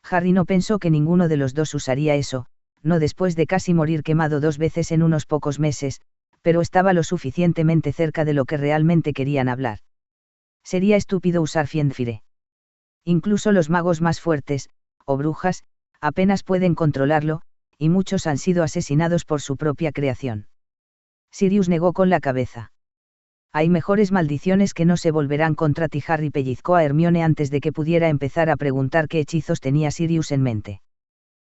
Harry no pensó que ninguno de los dos usaría eso, no después de casi morir quemado 2 veces en unos pocos meses, pero estaba lo suficientemente cerca de lo que realmente querían hablar. Sería estúpido usar Fiendfire. Incluso los magos más fuertes, o brujas, apenas pueden controlarlo, y muchos han sido asesinados por su propia creación. Sirius negó con la cabeza. Hay mejores maldiciones que no se volverán contra ti. Harry pellizcó a Hermione antes de que pudiera empezar a preguntar qué hechizos tenía Sirius en mente.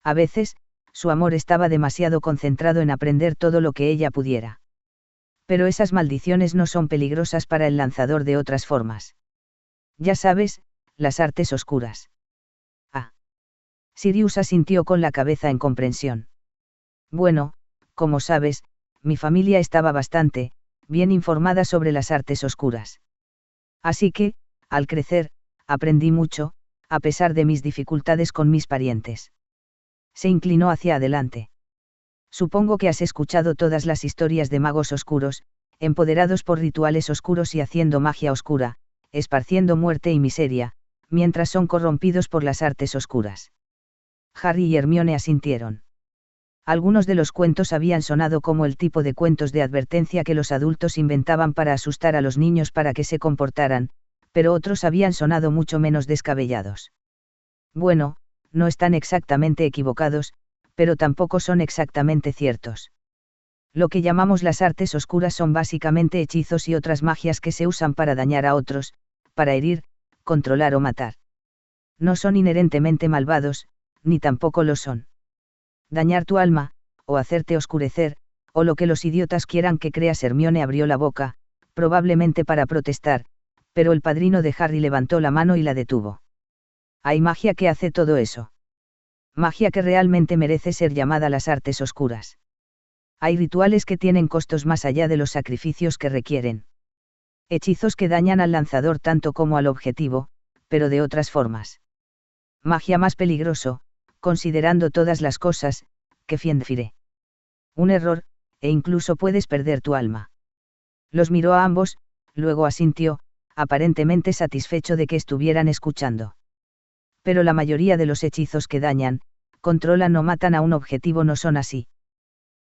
A veces, su amor estaba demasiado concentrado en aprender todo lo que ella pudiera. Pero esas maldiciones no son peligrosas para el lanzador de otras formas. Ya sabes, las artes oscuras. Ah. Sirius asintió con la cabeza en comprensión. Bueno, como sabes, mi familia estaba bastante bien informada sobre las artes oscuras. Así que, al crecer, aprendí mucho, a pesar de mis dificultades con mis parientes. Se inclinó hacia adelante. Supongo que has escuchado todas las historias de magos oscuros, empoderados por rituales oscuros y haciendo magia oscura, esparciendo muerte y miseria, mientras son corrompidos por las artes oscuras. Harry y Hermione asintieron. Algunos de los cuentos habían sonado como el tipo de cuentos de advertencia que los adultos inventaban para asustar a los niños para que se comportaran, pero otros habían sonado mucho menos descabellados. Bueno, no están exactamente equivocados, pero tampoco son exactamente ciertos. Lo que llamamos las artes oscuras son básicamente hechizos y otras magias que se usan para dañar a otros, para herir, controlar o matar. No son inherentemente malvados, ni tampoco lo son. Dañar tu alma, o hacerte oscurecer, o lo que los idiotas quieran que creas. Hermione abrió la boca, probablemente para protestar, pero el padrino de Harry levantó la mano y la detuvo. Hay magia que hace todo eso. Magia que realmente merece ser llamada las artes oscuras. Hay rituales que tienen costos más allá de los sacrificios que requieren. Hechizos que dañan al lanzador tanto como al objetivo, pero de otras formas. Magia más peligroso, considerando todas las cosas, que Fiendfire. Un error, e incluso puedes perder tu alma. Los miró a ambos, luego asintió, aparentemente satisfecho de que estuvieran escuchando. Pero la mayoría de los hechizos que dañan, controlan o matan a un objetivo no son así.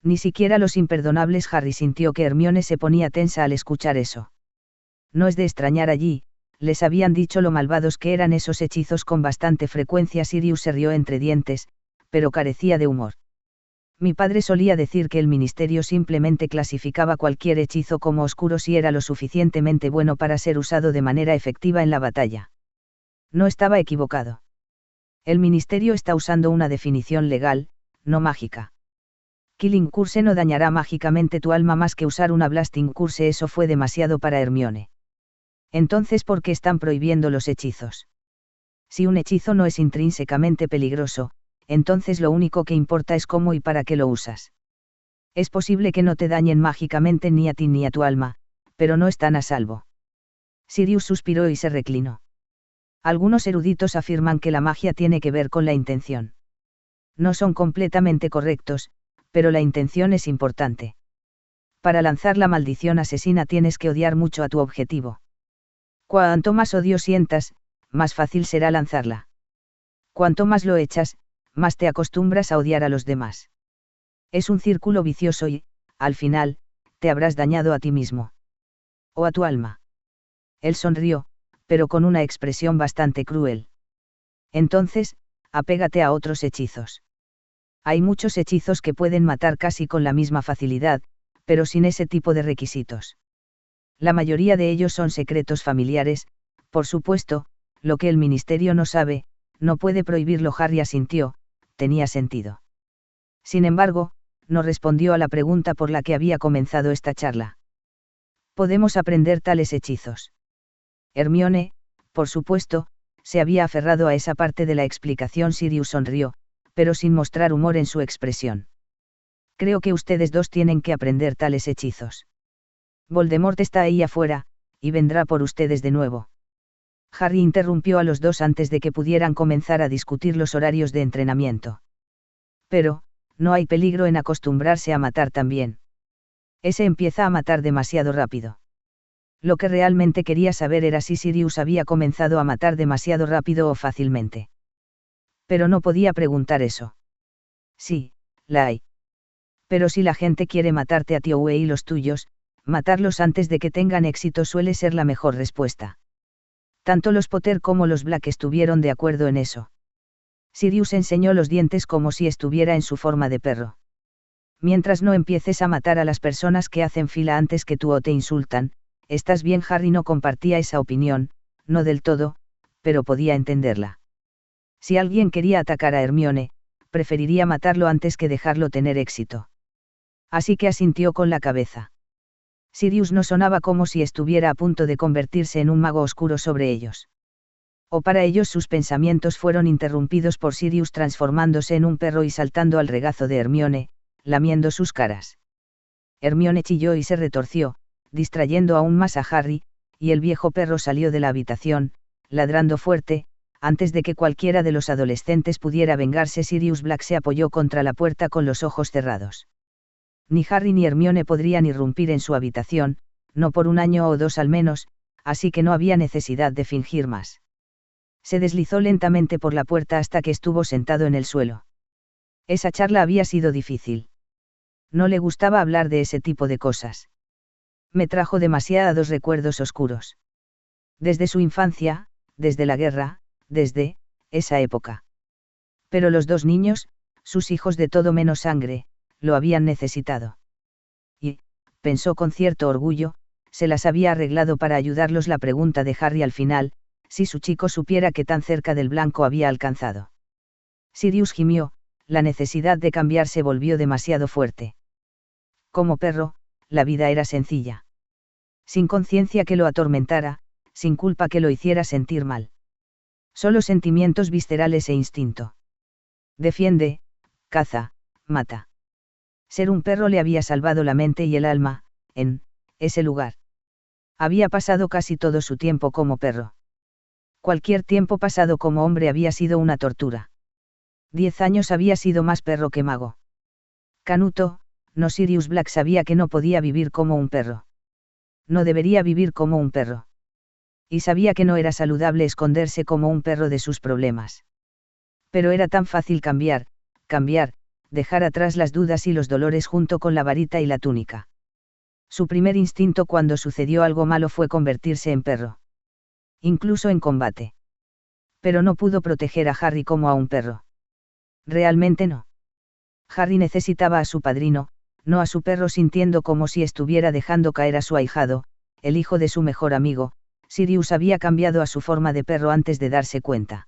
Ni siquiera los imperdonables. Harry sintió que Hermione se ponía tensa al escuchar eso. No es de extrañar allí, les habían dicho lo malvados que eran esos hechizos con bastante frecuencia. Sirius se rió entre dientes, pero carecía de humor. Mi padre solía decir que el ministerio simplemente clasificaba cualquier hechizo como oscuro si era lo suficientemente bueno para ser usado de manera efectiva en la batalla. No estaba equivocado. El ministerio está usando una definición legal, no mágica. Killing Curse no dañará mágicamente tu alma más que usar una Blasting Curse. Eso fue demasiado para Hermione. Entonces, ¿por qué están prohibiendo los hechizos? Si un hechizo no es intrínsecamente peligroso, entonces lo único que importa es cómo y para qué lo usas. Es posible que no te dañen mágicamente ni a ti ni a tu alma, pero no están a salvo. Sirius suspiró y se reclinó. Algunos eruditos afirman que la magia tiene que ver con la intención. No son completamente correctos, pero la intención es importante. Para lanzar la maldición asesina tienes que odiar mucho a tu objetivo. Cuanto más odio sientas, más fácil será lanzarla. Cuanto más lo echas, más te acostumbras a odiar a los demás. Es un círculo vicioso y, al final, te habrás dañado a ti mismo. O a tu alma. Él sonrió, pero con una expresión bastante cruel. Entonces, apégate a otros hechizos. Hay muchos hechizos que pueden matar casi con la misma facilidad, pero sin ese tipo de requisitos. La mayoría de ellos son secretos familiares, por supuesto, lo que el ministerio no sabe, no puede prohibirlo. Harry asintió, tenía sentido. Sin embargo, no respondió a la pregunta por la que había comenzado esta charla. ¿Podemos aprender tales hechizos? Hermione, por supuesto, se había aferrado a esa parte de la explicación. Sirius sonrió, pero sin mostrar humor en su expresión. Creo que ustedes dos tienen que aprender tales hechizos. Voldemort está ahí afuera, y vendrá por ustedes de nuevo. Harry interrumpió a los dos antes de que pudieran comenzar a discutir los horarios de entrenamiento. Pero, no hay peligro en acostumbrarse a matar también. Ese empieza a matar demasiado rápido. Lo que realmente quería saber era si Sirius había comenzado a matar demasiado rápido o fácilmente. Pero no podía preguntar eso. Sí, la hay. Pero si la gente quiere matarte a Tiowe y los tuyos, matarlos antes de que tengan éxito suele ser la mejor respuesta. Tanto los Potter como los Black estuvieron de acuerdo en eso. Sirius enseñó los dientes como si estuviera en su forma de perro. Mientras no empieces a matar a las personas que hacen fila antes que tú o te insultan, estás bien. Harry no compartía esa opinión, no del todo, pero podía entenderla. Si alguien quería atacar a Hermione, preferiría matarlo antes que dejarlo tener éxito. Así que asintió con la cabeza. Sirius no sonaba como si estuviera a punto de convertirse en un mago oscuro sobre ellos. O para ellos sus pensamientos fueron interrumpidos por Sirius transformándose en un perro y saltando al regazo de Hermione, lamiendo sus caras. Hermione chilló y se retorció, distrayendo aún más a Harry, y el viejo perro salió de la habitación, ladrando fuerte. Antes de que cualquiera de los adolescentes pudiera vengarse, Sirius Black se apoyó contra la puerta con los ojos cerrados. Ni Harry ni Hermione podrían irrumpir en su habitación, no por un año o dos al menos, así que no había necesidad de fingir más. Se deslizó lentamente por la puerta hasta que estuvo sentado en el suelo. Esa charla había sido difícil. No le gustaba hablar de ese tipo de cosas. Me trajo demasiados recuerdos oscuros. Desde su infancia, desde la guerra, desde esa época. Pero los dos niños, sus hijos de todo menos sangre, lo habían necesitado. Y, pensó con cierto orgullo, se las había arreglado para ayudarlos. La pregunta de Harry al final, si su chico supiera que tan cerca del blanco había alcanzado. Sirius gimió, la necesidad de cambiar se volvió demasiado fuerte. Como perro, la vida era sencilla. Sin conciencia que lo atormentara, sin culpa que lo hiciera sentir mal. Solo sentimientos viscerales e instinto. Defiende, caza, mata. Ser un perro le había salvado la mente y el alma, en ese lugar. Había pasado casi todo su tiempo como perro. Cualquier tiempo pasado como hombre había sido una tortura. 10 años había sido más perro que mago. Canuto, no. Sirius Black sabía que no podía vivir como un perro. No debería vivir como un perro. Y sabía que no era saludable esconderse como un perro de sus problemas. Pero era tan fácil cambiar, dejar atrás las dudas y los dolores junto con la varita y la túnica. Su primer instinto cuando sucedió algo malo fue convertirse en perro. Incluso en combate. Pero no pudo proteger a Harry como a un perro. Realmente no. Harry necesitaba a su padrino, no a su perro, sintiendo como si estuviera dejando caer a su ahijado, el hijo de su mejor amigo. Sirius había cambiado a su forma de perro antes de darse cuenta.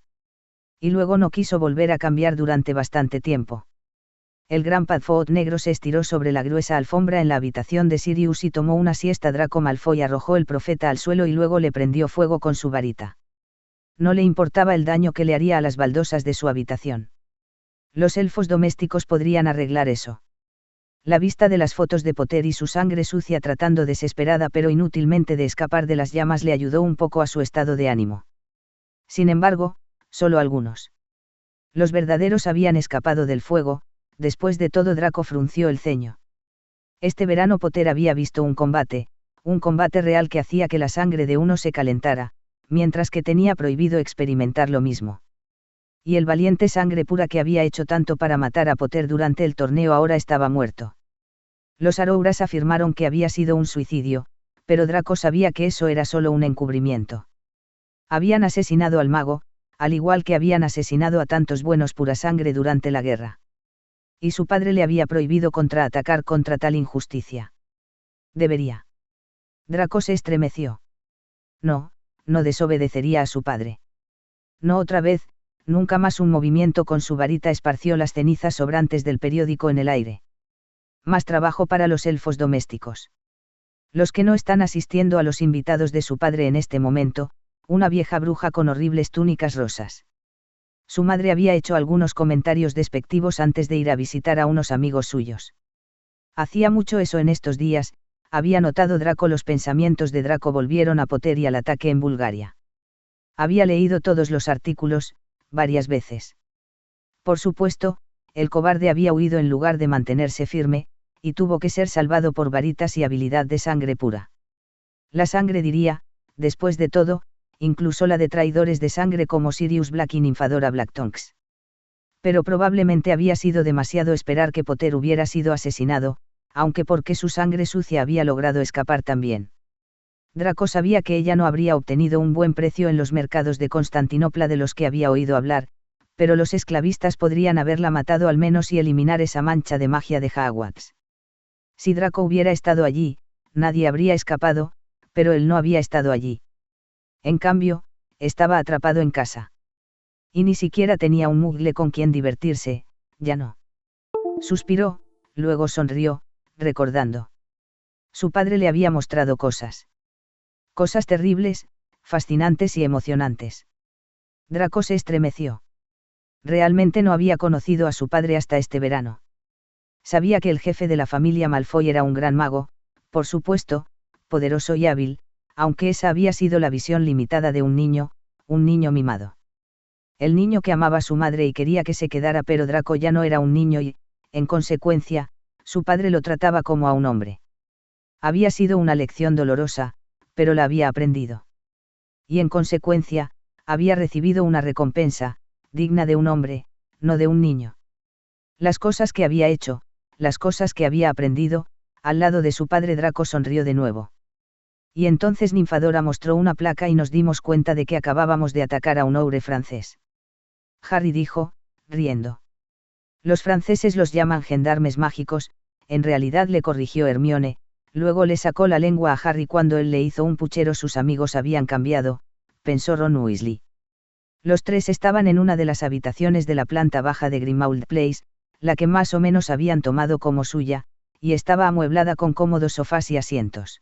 Y luego no quiso volver a cambiar durante bastante tiempo. El gran Padfoot negro se estiró sobre la gruesa alfombra en la habitación de Sirius y tomó una siesta. Draco Malfoy arrojó el profeta al suelo y luego le prendió fuego con su varita. No le importaba el daño que le haría a las baldosas de su habitación. Los elfos domésticos podrían arreglar eso. La vista de las fotos de Potter y su sangre sucia tratando desesperada pero inútilmente de escapar de las llamas le ayudó un poco a su estado de ánimo. Sin embargo, solo algunos. Los verdaderos habían escapado del fuego. Después de todo, Draco frunció el ceño. Este verano Potter había visto un combate real que hacía que la sangre de uno se calentara, mientras que tenía prohibido experimentar lo mismo. Y el valiente sangre pura que había hecho tanto para matar a Potter durante el torneo ahora estaba muerto. Los Arouras afirmaron que había sido un suicidio, pero Draco sabía que eso era solo un encubrimiento. Habían asesinado al mago, al igual que habían asesinado a tantos buenos purasangre durante la guerra. Y su padre le había prohibido contraatacar contra tal injusticia. Debería. Draco se estremeció. No desobedecería a su padre. No otra vez. Nunca más. Un movimiento con su varita esparció las cenizas sobrantes del periódico en el aire. Más trabajo para los elfos domésticos. Los que no están asistiendo a los invitados de su padre en este momento, una vieja bruja con horribles túnicas rosas. Su madre había hecho algunos comentarios despectivos antes de ir a visitar a unos amigos suyos. Hacía mucho eso en estos días, había notado Draco. Los pensamientos de Draco volvieron a Potter y al ataque en Bulgaria. Había leído todos los artículos, varias veces. Por supuesto, el cobarde había huido en lugar de mantenerse firme, y tuvo que ser salvado por varitas y habilidad de sangre pura. La sangre, diría, después de todo, incluso la de traidores de sangre como Sirius Black y Ninfadora Blacktongues. Pero probablemente había sido demasiado esperar que Potter hubiera sido asesinado, aunque porque su sangre sucia había logrado escapar también. Draco sabía que ella no habría obtenido un buen precio en los mercados de Constantinopla de los que había oído hablar, pero los esclavistas podrían haberla matado al menos y eliminar esa mancha de magia de Hogwarts. Si Draco hubiera estado allí, nadie habría escapado, pero él no había estado allí. En cambio, estaba atrapado en casa. Y ni siquiera tenía un mugle con quien divertirse, ya no. Suspiró, luego sonrió, recordando. Su padre le había mostrado cosas. Cosas terribles, fascinantes y emocionantes. Draco se estremeció. Realmente no había conocido a su padre hasta este verano. Sabía que el jefe de la familia Malfoy era un gran mago, por supuesto, poderoso y hábil, aunque esa había sido la visión limitada de un niño mimado. El niño que amaba a su madre y quería que se quedara, pero Draco ya no era un niño y, en consecuencia, su padre lo trataba como a un hombre. Había sido una lección dolorosa, pero la había aprendido. Y en consecuencia, había recibido una recompensa, digna de un hombre, no de un niño. Las cosas que había hecho, las cosas que había aprendido, al lado de su padre. Draco sonrió de nuevo. Y entonces Ninfadora mostró una placa y nos dimos cuenta de que acabábamos de atacar a un ogre francés. Harry dijo, riendo. Los franceses los llaman gendarmes mágicos, en realidad le corrigió Hermione, luego le sacó la lengua a Harry cuando él le hizo un puchero. Sus amigos habían cambiado, pensó Ron Weasley. Los tres estaban en una de las habitaciones de la planta baja de Grimmauld Place, la que más o menos habían tomado como suya, y estaba amueblada con cómodos sofás y asientos.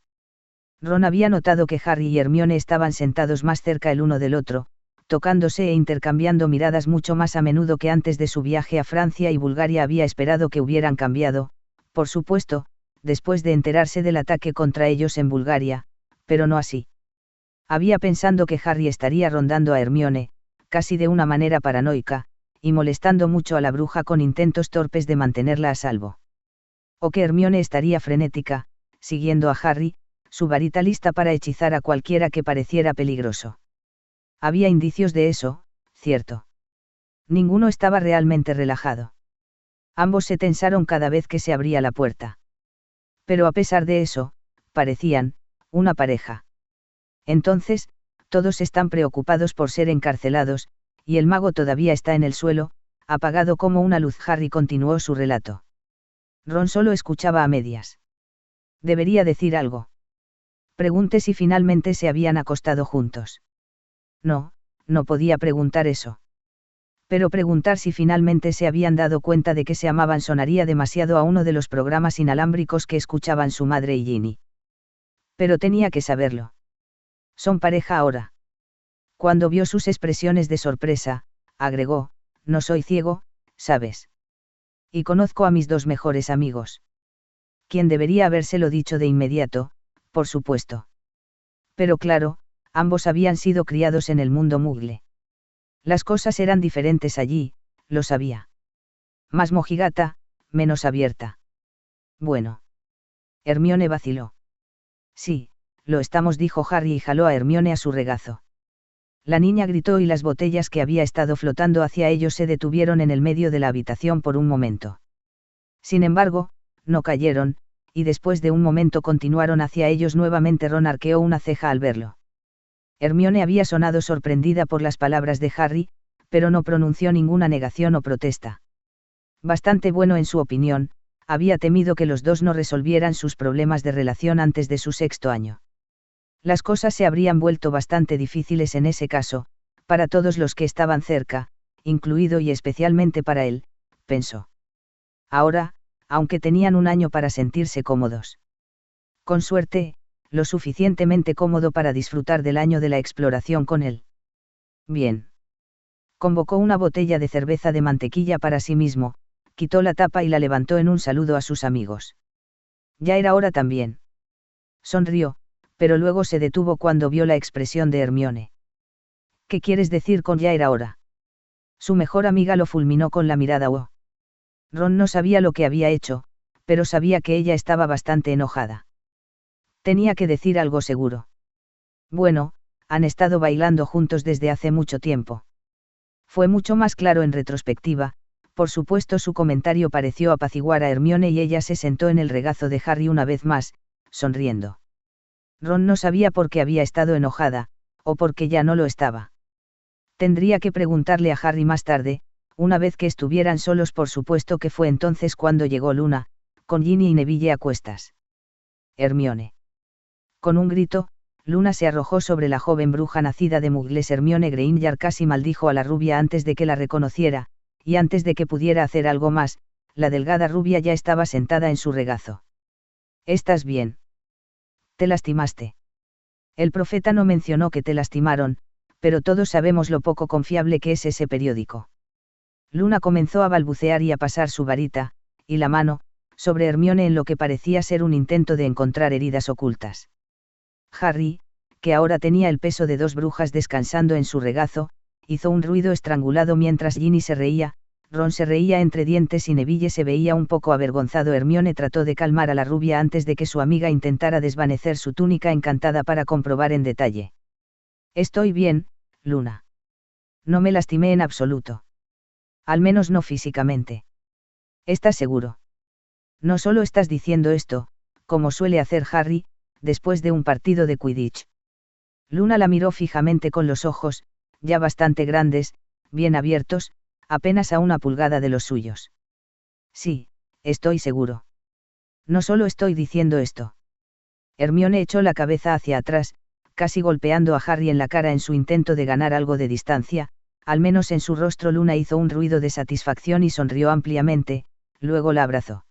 Ron había notado que Harry y Hermione estaban sentados más cerca el uno del otro, tocándose e intercambiando miradas mucho más a menudo que antes de su viaje a Francia y Bulgaria. Había esperado que hubieran cambiado, por supuesto, después de enterarse del ataque contra ellos en Bulgaria, pero no así. Había pensado que Harry estaría rondando a Hermione, casi de una manera paranoica, y molestando mucho a la bruja con intentos torpes de mantenerla a salvo. O que Hermione estaría frenética, siguiendo a Harry, su varita lista para hechizar a cualquiera que pareciera peligroso. Había indicios de eso, cierto. Ninguno estaba realmente relajado. Ambos se tensaron cada vez que se abría la puerta. Pero a pesar de eso, parecían una pareja. Entonces, todos están preocupados por ser encarcelados, y el mago todavía está en el suelo, apagado como una luz. Harry continuó su relato. Ron solo escuchaba a medias. Debería decir algo. Pregunté si finalmente se habían acostado juntos. No, no podía preguntar eso. Pero preguntar si finalmente se habían dado cuenta de que se amaban sonaría demasiado a uno de los programas inalámbricos que escuchaban su madre y Ginny. Pero tenía que saberlo. Son pareja ahora. Cuando vio sus expresiones de sorpresa, agregó, no soy ciego, ¿sabes? Y conozco a mis dos mejores amigos. Quien debería habérselo dicho de inmediato, por supuesto. Pero claro, ambos habían sido criados en el mundo mugle. Las cosas eran diferentes allí, lo sabía. Más mojigata, menos abierta. Bueno. Hermione vaciló. Sí, lo estamos, dijo Harry y jaló a Hermione a su regazo. La niña gritó y las botellas que había estado flotando hacia ellos se detuvieron en el medio de la habitación por un momento. Sin embargo, no cayeron, y después de un momento continuaron hacia ellos nuevamente. Ron arqueó una ceja al verlo. Hermione había sonado sorprendida por las palabras de Harry, pero no pronunció ninguna negación o protesta. Bastante bueno en su opinión, había temido que los dos no resolvieran sus problemas de relación antes de su 6º año. Las cosas se habrían vuelto bastante difíciles en ese caso, para todos los que estaban cerca, incluido y especialmente para él, pensó. Ahora, aunque tenían un año para sentirse cómodos. Con suerte, lo suficientemente cómodo para disfrutar del año de la exploración con él. Bien. Convocó una botella de cerveza de mantequilla para sí mismo, quitó la tapa y la levantó en un saludo a sus amigos. Ya era hora también. Sonrió, pero luego se detuvo cuando vio la expresión de Hermione. ¿Qué quieres decir con ya era hora? Su mejor amiga lo fulminó con la mirada. Ron no sabía lo que había hecho, pero sabía que ella estaba bastante enojada. Tenía que decir algo seguro. Bueno, han estado bailando juntos desde hace mucho tiempo. Fue mucho más claro en retrospectiva, Por supuesto, su comentario pareció apaciguar a Hermione y ella se sentó en el regazo de Harry una vez más, sonriendo. Ron no sabía por qué había estado enojada, o por qué ya no lo estaba. Tendría que preguntarle a Harry más tarde, una vez que estuvieran solos. Por supuesto que fue entonces cuando llegó Luna, con Ginny y Neville a cuestas. Hermione. Con un grito, Luna se arrojó sobre la joven bruja nacida de Muggles. Hermione Granger casi maldijo a la rubia antes de que la reconociera, y antes de que pudiera hacer algo más, la delgada rubia ya estaba sentada en su regazo. ¿Estás bien? ¿Te lastimaste? El profeta no mencionó que te lastimaron, pero todos sabemos lo poco confiable que es ese periódico. Luna comenzó a balbucear y a pasar su varita, y la mano, sobre Hermione en lo que parecía ser un intento de encontrar heridas ocultas. Harry, que ahora tenía el peso de dos brujas descansando en su regazo, hizo un ruido estrangulado mientras Ginny se reía, Ron se reía entre dientes y Neville se veía un poco avergonzado. Hermione trató de calmar a la rubia antes de que su amiga intentara desvanecer su túnica encantada para comprobar en detalle. Estoy bien, Luna. No me lastimé en absoluto. Al menos no físicamente. ¿Estás seguro? No solo estás diciendo esto, como suele hacer Harry, después de un partido de Quidditch. Luna la miró fijamente con los ojos, ya bastante grandes, bien abiertos, apenas a una pulgada de los suyos. Sí, estoy seguro. No solo estoy diciendo esto. Hermione echó la cabeza hacia atrás, casi golpeando a Harry en la cara en su intento de ganar algo de distancia, al menos en su rostro. Luna hizo un ruido de satisfacción y sonrió ampliamente, luego la abrazó.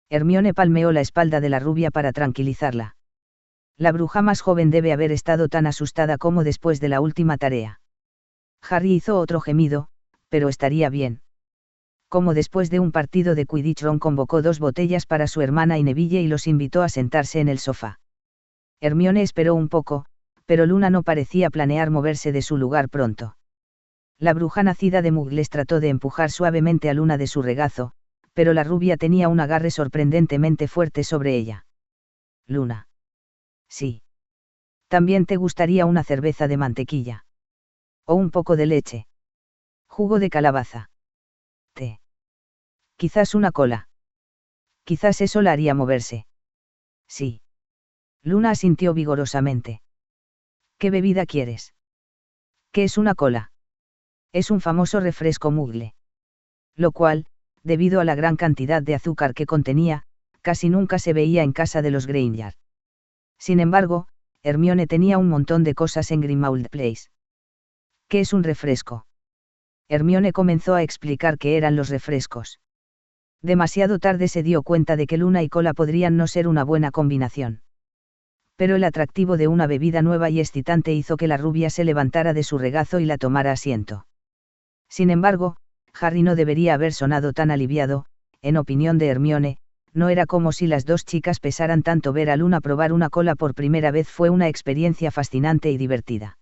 Hermione palmeó la espalda de la rubia para tranquilizarla. La bruja más joven debe haber estado tan asustada como después de la última tarea. Harry hizo otro gemido, pero estaría bien. Como después de un partido de Quidditch, Ron convocó 2 botellas para su hermana y Neville y los invitó a sentarse en el sofá. Hermione esperó un poco, pero Luna no parecía planear moverse de su lugar pronto. La bruja nacida de Muggles trató de empujar suavemente a Luna de su regazo, pero la rubia tenía un agarre sorprendentemente fuerte sobre ella. Luna. Sí. ¿También te gustaría una cerveza de mantequilla? ¿O un poco de leche? ¿Jugo de calabaza? ¿Té? Quizás una cola. Quizás eso la haría moverse. Sí. Luna asintió vigorosamente. ¿Qué bebida quieres? ¿Qué es una cola? Es un famoso refresco Muggle. Lo cual, debido a la gran cantidad de azúcar que contenía, casi nunca se veía en casa de los Granger. Sin embargo, Hermione tenía un montón de cosas en Grimmauld Place. ¿Qué es un refresco? Hermione comenzó a explicar qué eran los refrescos. Demasiado tarde se dio cuenta de que Luna y cola podrían no ser una buena combinación. Pero el atractivo de una bebida nueva y excitante hizo que la rubia se levantara de su regazo y la tomara asiento. Sin embargo, Harry no debería haber sonado tan aliviado. En opinión de Hermione, no era como si las dos chicas pesaran tanto. Ver a Luna probar una cola por primera vez fue una experiencia fascinante y divertida.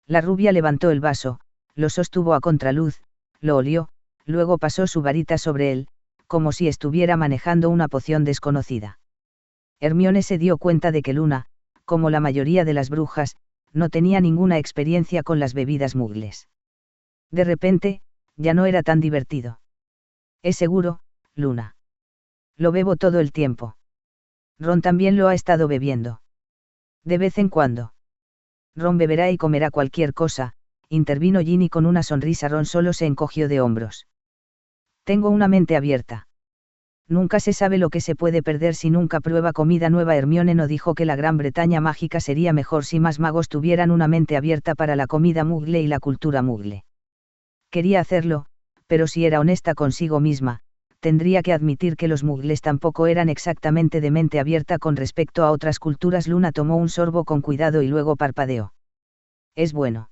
La rubia levantó el vaso, lo sostuvo a contraluz, lo olió, luego pasó su varita sobre él, como si estuviera manejando una poción desconocida. Hermione se dio cuenta de que Luna, como la mayoría de las brujas, no tenía ninguna experiencia con las bebidas muggles. De repente, ya no era tan divertido. ¿Es seguro, Luna? Lo bebo todo el tiempo. Ron también lo ha estado bebiendo. De vez en cuando. Ron beberá y comerá cualquier cosa, intervino Ginny con una sonrisa. Ron solo se encogió de hombros. Tengo una mente abierta. Nunca se sabe lo que se puede perder si nunca prueba comida nueva. Hermione no dijo que la Gran Bretaña mágica sería mejor si más magos tuvieran una mente abierta para la comida muggle y la cultura muggle. Quería hacerlo, pero si era honesta consigo misma, tendría que admitir que los muggles tampoco eran exactamente de mente abierta con respecto a otras culturas. Luna tomó un sorbo con cuidado y luego parpadeó. Es bueno.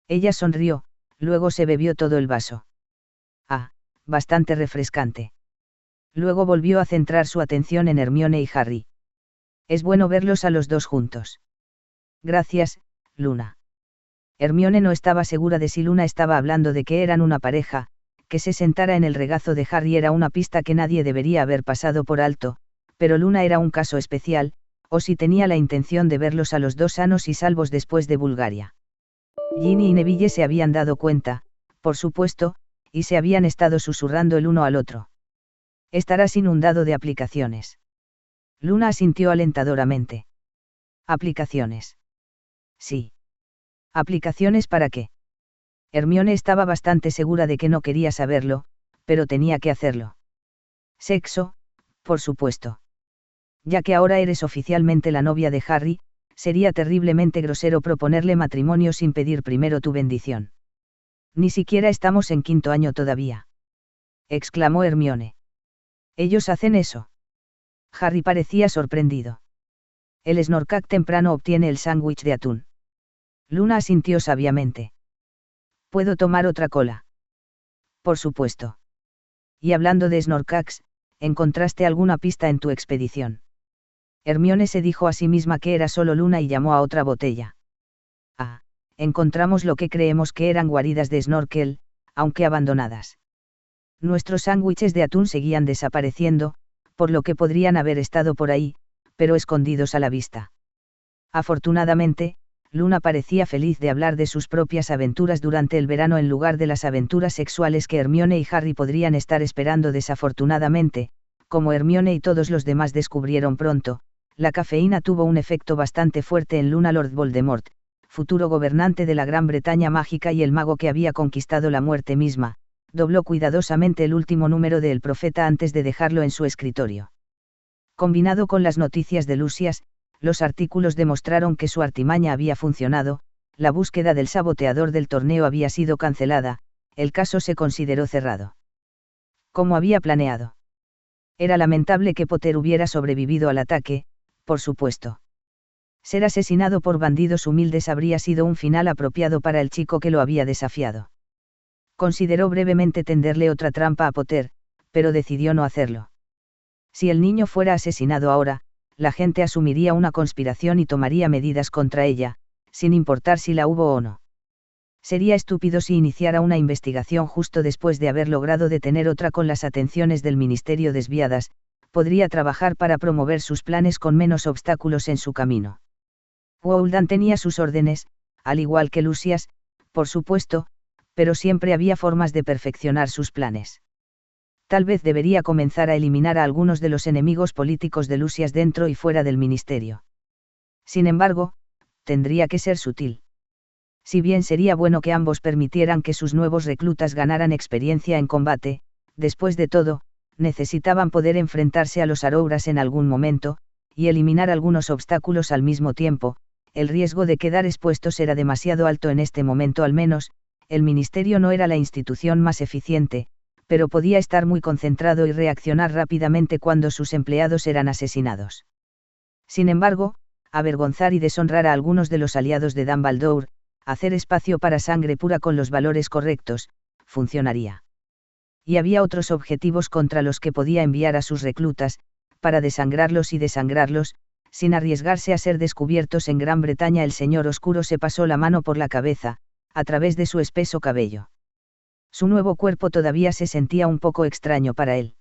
Ella sonrió, luego se bebió todo el vaso. Ah, bastante refrescante. Luego volvió a centrar su atención en Hermione y Harry. Es bueno verlos a los dos juntos. Gracias, Luna. Hermione no estaba segura de si Luna estaba hablando de que eran una pareja. Que se sentara en el regazo de Harry era una pista que nadie debería haber pasado por alto, pero Luna era un caso especial, o si tenía la intención de verlos a los dos sanos y salvos después de Bulgaria. Ginny y Neville se habían dado cuenta, por supuesto, y se habían estado susurrando el uno al otro. Estarás inundado de aplicaciones. Luna asintió alentadoramente. ¿Aplicaciones? Sí. ¿Aplicaciones para qué? Hermione estaba bastante segura de que no quería saberlo, pero tenía que hacerlo. Sexo, por supuesto. Ya que ahora eres oficialmente la novia de Harry, sería terriblemente grosero proponerle matrimonio sin pedir primero tu bendición. Ni siquiera estamos en 5º año todavía. Exclamó Hermione. ¿Ellos hacen eso? Harry parecía sorprendido. El Snorkack temprano obtiene el sándwich de atún. Luna asintió sabiamente. ¿Puedo tomar otra cola? Por supuesto. Y hablando de Snorkacks, ¿encontraste alguna pista en tu expedición? Hermione se dijo a sí misma que era solo Luna y llamó a otra botella. Ah, encontramos lo que creemos que eran guaridas de Snorkel, aunque abandonadas. Nuestros sándwiches de atún seguían desapareciendo, por lo que podrían haber estado por ahí, pero escondidos a la vista. Afortunadamente, Luna parecía feliz de hablar de sus propias aventuras durante el verano en lugar de las aventuras sexuales que Hermione y Harry podrían estar esperando. Desafortunadamente, como Hermione y todos los demás descubrieron pronto, la cafeína tuvo un efecto bastante fuerte en Luna. Lord Voldemort, futuro gobernante de la Gran Bretaña mágica y el mago que había conquistado la muerte misma, dobló cuidadosamente el último número de El Profeta antes de dejarlo en su escritorio. Combinado con las noticias de Lucius, los artículos demostraron que su artimaña había funcionado, la búsqueda del saboteador del torneo había sido cancelada, el caso se consideró cerrado. Como había planeado. Era lamentable que Potter hubiera sobrevivido al ataque, por supuesto. Ser asesinado por bandidos humildes habría sido un final apropiado para el chico que lo había desafiado. Consideró brevemente tenderle otra trampa a Potter, pero decidió no hacerlo. Si el niño fuera asesinado ahora, la gente asumiría una conspiración y tomaría medidas contra ella, sin importar si la hubo o no. Sería estúpido si iniciara una investigación justo después de haber logrado detener otra. Con las atenciones del ministerio desviadas, podría trabajar para promover sus planes con menos obstáculos en su camino. Wooldan tenía sus órdenes, al igual que Lucius, por supuesto, pero siempre había formas de perfeccionar sus planes. Tal vez debería comenzar a eliminar a algunos de los enemigos políticos de Lucius dentro y fuera del ministerio. Sin embargo, tendría que ser sutil. Si bien sería bueno que ambos permitieran que sus nuevos reclutas ganaran experiencia en combate, después de todo, necesitaban poder enfrentarse a los Arouras en algún momento, y eliminar algunos obstáculos al mismo tiempo. El riesgo de quedar expuestos era demasiado alto en este momento. Al menos, el ministerio no era la institución más eficiente, pero podía estar muy concentrado y reaccionar rápidamente cuando sus empleados eran asesinados. Sin embargo, avergonzar y deshonrar a algunos de los aliados de Dumbledore, hacer espacio para sangre pura con los valores correctos, funcionaría. Y había otros objetivos contra los que podía enviar a sus reclutas, para desangrarlos y desangrarlos, sin arriesgarse a ser descubiertos en Gran Bretaña. El señor oscuro se pasó la mano por la cabeza, a través de su espeso cabello. Su nuevo cuerpo todavía se sentía un poco extraño para él.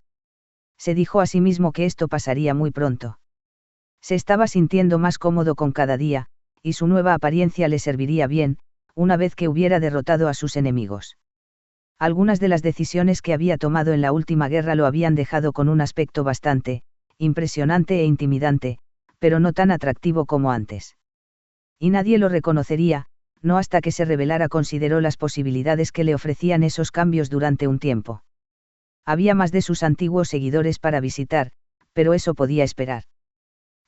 Se dijo a sí mismo que esto pasaría muy pronto. Se estaba sintiendo más cómodo con cada día, y su nueva apariencia le serviría bien, una vez que hubiera derrotado a sus enemigos. Algunas de las decisiones que había tomado en la última guerra lo habían dejado con un aspecto bastante impresionante e intimidante, pero no tan atractivo como antes. Y nadie lo reconocería, no hasta que se revelara. Consideró las posibilidades que le ofrecían esos cambios durante un tiempo. Había más de sus antiguos seguidores para visitar, pero eso podía esperar.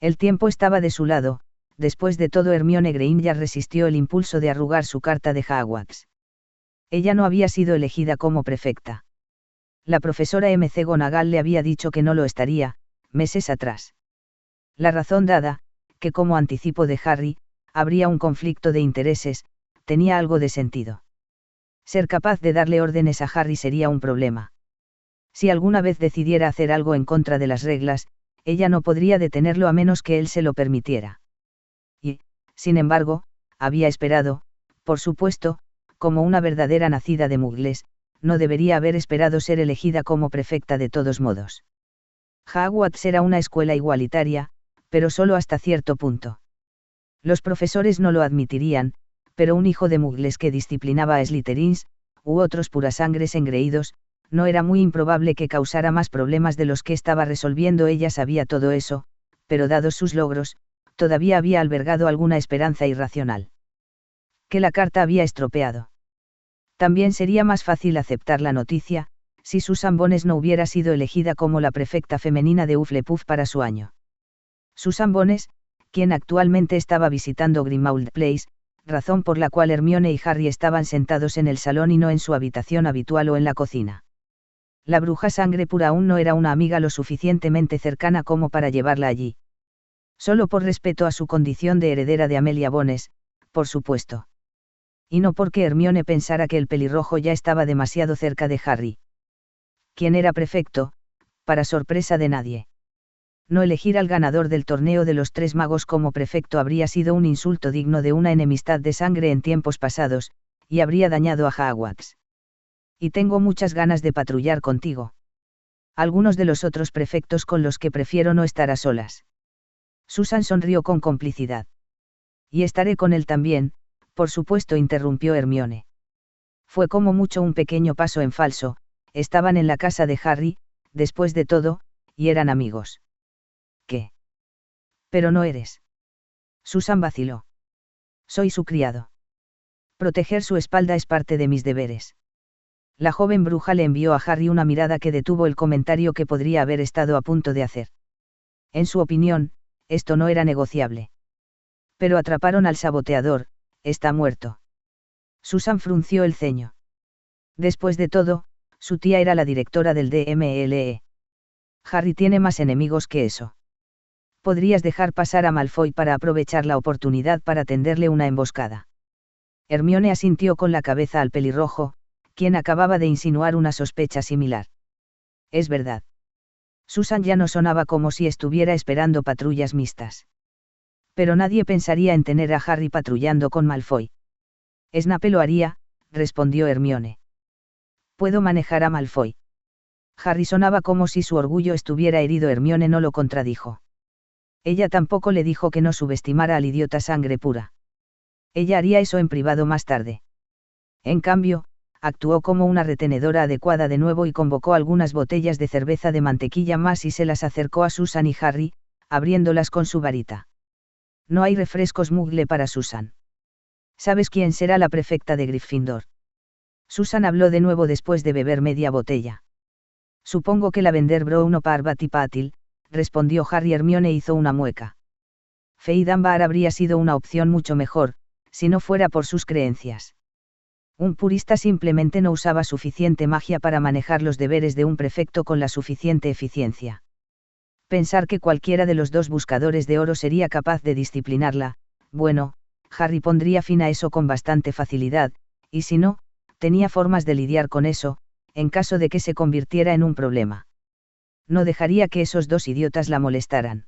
El tiempo estaba de su lado. Después de todo, Hermione Granger resistió el impulso de arrugar su carta de Hogwarts. Ella no había sido elegida como prefecta. La profesora McGonagall le había dicho que no lo estaría, meses atrás. La razón dada, que como anticipo de Harry, habría un conflicto de intereses, tenía algo de sentido. Ser capaz de darle órdenes a Harry sería un problema. Si alguna vez decidiera hacer algo en contra de las reglas, ella no podría detenerlo a menos que él se lo permitiera. Y, sin embargo, había esperado, por supuesto, como una verdadera nacida de Muggles, no debería haber esperado ser elegida como prefecta de todos modos. Hogwarts era una escuela igualitaria, pero solo hasta cierto punto. Los profesores no lo admitirían, pero un hijo de Muggles que disciplinaba a Slytherins, u otros purasangres engreídos, no era muy improbable que causara más problemas de los que estaba resolviendo. Ella sabía todo eso, pero dados sus logros, todavía había albergado alguna esperanza irracional. Que la carta había estropeado. También sería más fácil aceptar la noticia, si Susan Bones no hubiera sido elegida como la prefecta femenina de Hufflepuff para su año. Susan Bones, quien actualmente estaba visitando Grimmauld Place, razón por la cual Hermione y Harry estaban sentados en el salón y no en su habitación habitual o en la cocina. La bruja sangre pura aún no era una amiga lo suficientemente cercana como para llevarla allí. Solo por respeto a su condición de heredera de Amelia Bones, por supuesto. Y no porque Hermione pensara que el pelirrojo ya estaba demasiado cerca de Harry. ¿Quién era prefecto? Para sorpresa de nadie. No elegir al ganador del torneo de los Tres Magos como prefecto habría sido un insulto digno de una enemistad de sangre en tiempos pasados, y habría dañado a Hogwarts. Y tengo muchas ganas de patrullar contigo. Algunos de los otros prefectos con los que prefiero no estar a solas. Susan sonrió con complicidad. Y estaré con él también, por supuesto, interrumpió Hermione. Fue como mucho un pequeño paso en falso, estaban en la casa de Harry, después de todo, y eran amigos. ¿Qué? Pero no eres. Susan vaciló. Soy su criado. Proteger su espalda es parte de mis deberes. La joven bruja le envió a Harry una mirada que detuvo el comentario que podría haber estado a punto de hacer. En su opinión, esto no era negociable. Pero atraparon al saboteador, está muerto. Susan frunció el ceño. Después de todo, su tía era la directora del DMLE. Harry tiene más enemigos que eso. Podrías dejar pasar a Malfoy para aprovechar la oportunidad para tenderle una emboscada. Hermione asintió con la cabeza al pelirrojo, quien acababa de insinuar una sospecha similar. Es verdad. Susan ya no sonaba como si estuviera esperando patrullas mixtas. Pero nadie pensaría en tener a Harry patrullando con Malfoy. Snape lo haría, respondió Hermione. Puedo manejar a Malfoy. Harry sonaba como si su orgullo estuviera herido. Hermione no lo contradijo. Ella tampoco le dijo que no subestimara al idiota sangre pura. Ella haría eso en privado más tarde. En cambio, actuó como una retenedora adecuada de nuevo y convocó algunas botellas de cerveza de mantequilla más y se las acercó a Susan y Harry, abriéndolas con su varita. No hay refrescos Muggle para Susan. ¿Sabes quién será la prefecta de Gryffindor? Susan habló de nuevo después de beber media botella. Supongo que la vender Brown o Parvati Patil, respondió Harry. Hermione hizo una mueca. Faye Dunbar habría sido una opción mucho mejor, si no fuera por sus creencias. Un purista simplemente no usaba suficiente magia para manejar los deberes de un prefecto con la suficiente eficiencia. Pensar que cualquiera de los dos buscadores de oro sería capaz de disciplinarla, bueno, Harry pondría fin a eso con bastante facilidad, y si no, tenía formas de lidiar con eso, en caso de que se convirtiera en un problema. No dejaría que esos dos idiotas la molestaran.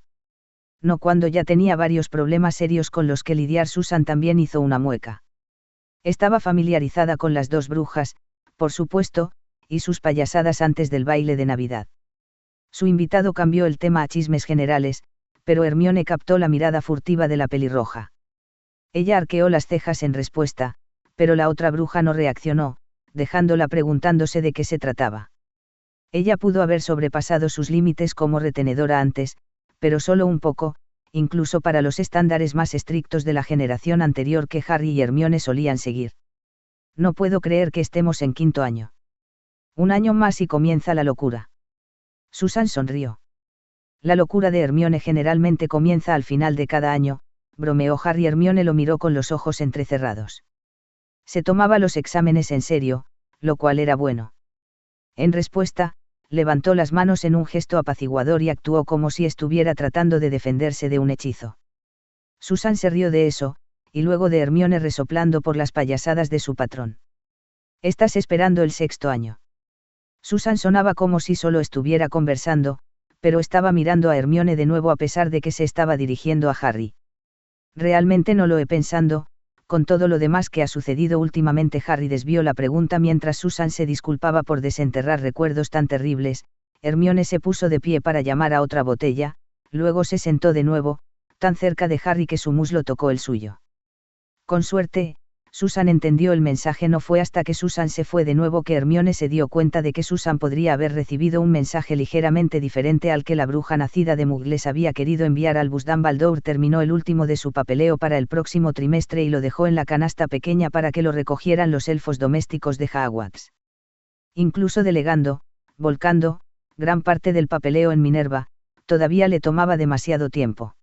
No cuando ya tenía varios problemas serios con los que lidiar. Susan también hizo una mueca. Estaba familiarizada con las dos brujas, por supuesto, y sus payasadas antes del baile de Navidad. Su invitado cambió el tema a chismes generales, pero Hermione captó la mirada furtiva de la pelirroja. Ella arqueó las cejas en respuesta, pero la otra bruja no reaccionó, dejándola preguntándose de qué se trataba. Ella pudo haber sobrepasado sus límites como retenedora antes, pero solo un poco, incluso para los estándares más estrictos de la generación anterior que Harry y Hermione solían seguir. No puedo creer que estemos en quinto año. Un año más y comienza la locura. Susan sonrió. La locura de Hermione generalmente comienza al final de cada año, bromeó Harry. Hermione lo miró con los ojos entrecerrados. Se tomaba los exámenes en serio, lo cual era bueno. En respuesta, levantó las manos en un gesto apaciguador y actuó como si estuviera tratando de defenderse de un hechizo. Susan se rió de eso, y luego de Hermione resoplando por las payasadas de su patrón. ¿Estás esperando el sexto año? Susan sonaba como si solo estuviera conversando, pero estaba mirando a Hermione de nuevo a pesar de que se estaba dirigiendo a Harry. Realmente no lo he pensado, con todo lo demás que ha sucedido últimamente. Harry desvió la pregunta mientras Susan se disculpaba por desenterrar recuerdos tan terribles. Hermione se puso de pie para llamar a otra botella, luego se sentó de nuevo, tan cerca de Harry que su muslo tocó el suyo. Con suerte, Susan entendió el mensaje. No fue hasta que Susan se fue de nuevo que Hermione se dio cuenta de que Susan podría haber recibido un mensaje ligeramente diferente al que la bruja nacida de Mugles había querido enviar. Albus Dumbledore terminó el último de su papeleo para el próximo trimestre y lo dejó en la canasta pequeña para que lo recogieran los elfos domésticos de Hogwarts. Incluso volcando, gran parte del papeleo en Minerva, todavía le tomaba demasiado tiempo.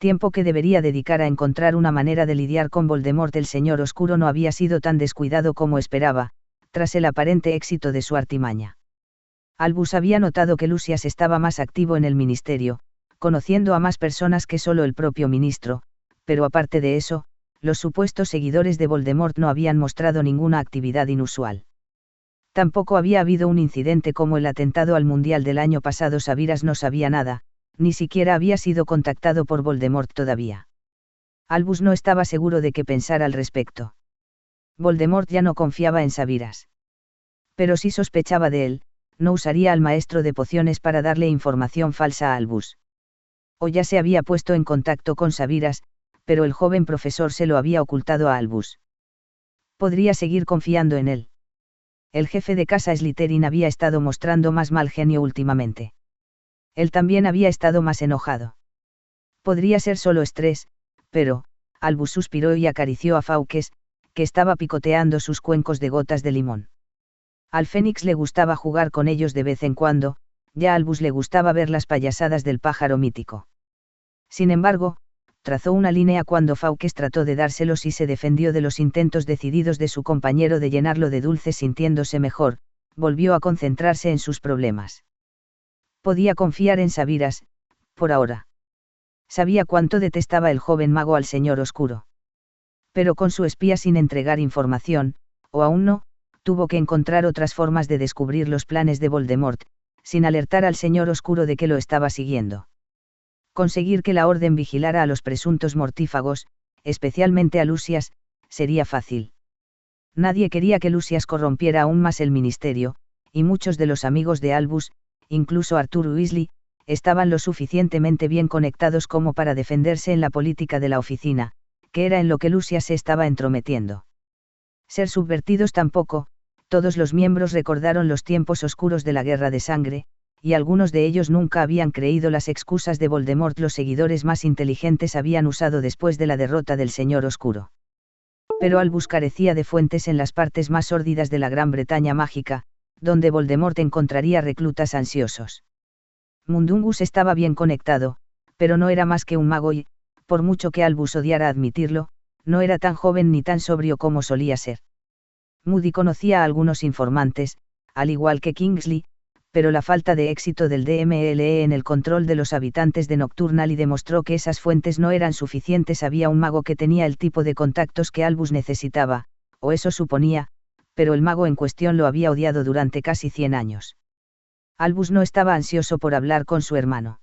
Tiempo que debería dedicar a encontrar una manera de lidiar con Voldemort. El Señor Oscuro no había sido tan descuidado como esperaba, tras el aparente éxito de su artimaña. Albus había notado que Lucius estaba más activo en el ministerio, conociendo a más personas que solo el propio ministro, pero aparte de eso, los supuestos seguidores de Voldemort no habían mostrado ninguna actividad inusual. Tampoco había habido un incidente como el atentado al Mundial del año pasado. Sabiras no sabía nada, ni siquiera había sido contactado por Voldemort todavía. Albus no estaba seguro de qué pensar al respecto. Voldemort ya no confiaba en Sabiras. Pero si sospechaba de él, no usaría al maestro de pociones para darle información falsa a Albus. O ya se había puesto en contacto con Sabiras, pero el joven profesor se lo había ocultado a Albus. Podría seguir confiando en él. El jefe de casa Slytherin había estado mostrando más mal genio últimamente. Él también había estado más enojado. Podría ser solo estrés, pero, Albus suspiró y acarició a Fawkes, que estaba picoteando sus cuencos de gotas de limón. Al Fénix le gustaba jugar con ellos de vez en cuando, ya a Albus le gustaba ver las payasadas del pájaro mítico. Sin embargo, trazó una línea cuando Fawkes trató de dárselos y se defendió de los intentos decididos de su compañero de llenarlo de dulces. Sintiéndose mejor, volvió a concentrarse en sus problemas. Podía confiar en Sabiras, por ahora. Sabía cuánto detestaba el joven mago al Señor Oscuro. Pero con su espía sin entregar información, o aún no, tuvo que encontrar otras formas de descubrir los planes de Voldemort, sin alertar al Señor Oscuro de que lo estaba siguiendo. Conseguir que la Orden vigilara a los presuntos mortífagos, especialmente a Lucius, sería fácil. Nadie quería que Lucius corrompiera aún más el ministerio, y muchos de los amigos de Albus, incluso Arthur Weasley, estaban lo suficientemente bien conectados como para defenderse en la política de la oficina, que era en lo que Lucius se estaba entrometiendo. Ser subvertidos tampoco. Todos los miembros recordaron los tiempos oscuros de la Guerra de Sangre, y algunos de ellos nunca habían creído las excusas de Voldemort. Los seguidores más inteligentes habían usado después de la derrota del Señor Oscuro. Pero Albus carecía de fuentes en las partes más sórdidas de la Gran Bretaña mágica, donde Voldemort encontraría reclutas ansiosos. Mundungus estaba bien conectado, pero no era más que un mago y, por mucho que Albus odiara admitirlo, no era tan joven ni tan sobrio como solía ser. Moody conocía a algunos informantes, al igual que Kingsley, pero la falta de éxito del DMLE en el control de los habitantes de Nocturnal demostró que esas fuentes no eran suficientes. Había un mago que tenía el tipo de contactos que Albus necesitaba, o eso suponía, pero el mago en cuestión lo había odiado durante casi 100 años. Albus no estaba ansioso por hablar con su hermano.